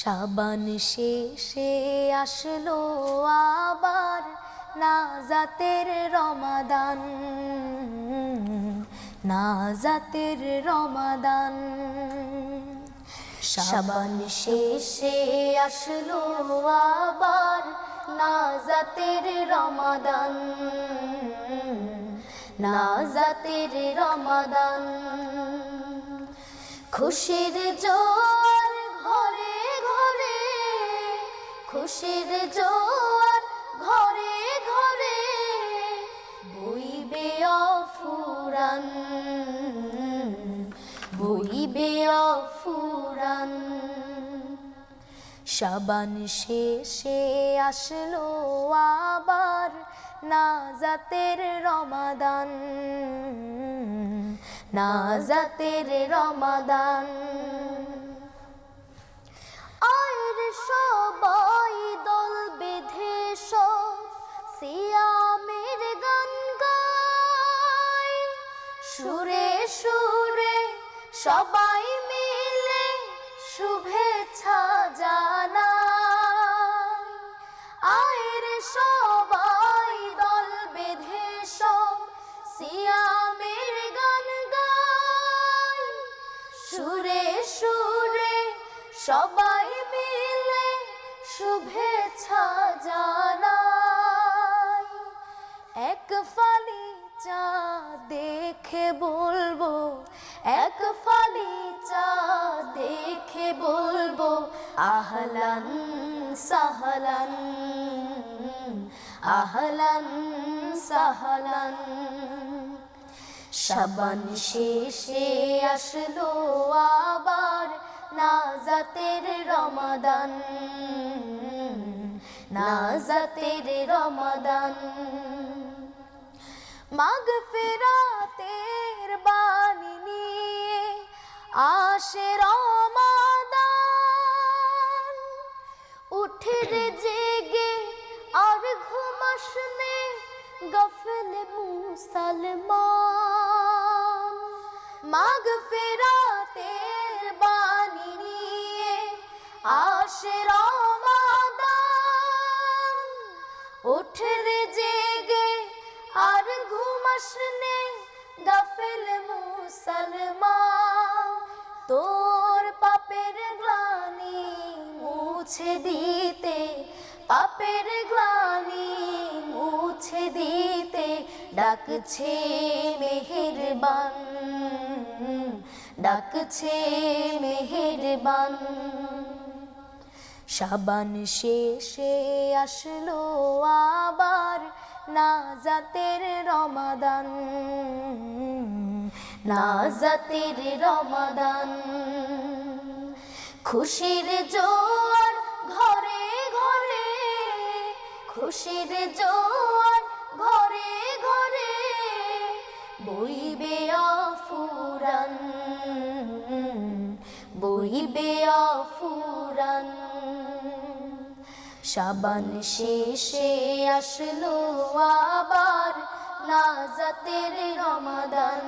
শাবান শেষে আসলো আবার নাজাতের রমাদান, নাজাতের রমাদান। শাবান শেষে আসলো আবার নাজাতের রমাদান, নাজাতের রমাদান। খুশির জোয়ার ঘরে ঘরে, খুশির জোয়ার ঘরে ঘরে বইবে অফুরান, বইবে অফুরান। শাবান শেষে আসলো আবার নাজাতের রমাদান, নাজাতের রমাদান। আর সবাই দল বেঁধে সব সিয়ামের গান গায়, সুরে সুরে সবাই মিলে শুভেচ্ছা জানায়। আয়ের সবাই দল বেঁধে সব সিয়ামের গান গায়, সুরে সুরে সবাই মিলে শুভেচ্ছা জানায়। এক ফালি চা দেখে বলবো, এক ফালি চা দেখে বলবো আহলান সাহলান, আহলান সাহলান। শাবান শেষে আসলো আবার নাজাতের রমাদান, নাজাতের রমাদান। মাগফিরাতের বাণী নিয়ে আসে রমাদান, উঠে রে জেগে আর ঘুমাস নে গফল মুসলমান। মাগফিরাতের বাণী নিয়ে আসে রমাদান, উঠে রে জেগে আর ঘুমাস নে গফল মুসলমান। তোর পাপের গ্লানি মুছে দিতে, পাপের গ্লানি মুছে দিতে ডাকছে মেহেরবান, ডাকছে মেহেরবান। শাবান শেষে আসলো আবার নাজাতের রমাদান, নাজাতের রমাদান। খুশির জোয়ার ঘরে ঘরে, খুশির জোয়ার ঘরে ঘরে বইবে অফুরান, বইবে অফুরান। শাবান শেষে আসলো আবার নাজাতের রমাদান,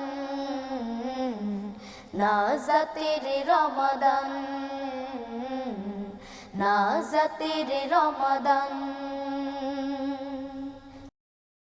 নাজাতের রমাদান, নাজাতের রমাদান।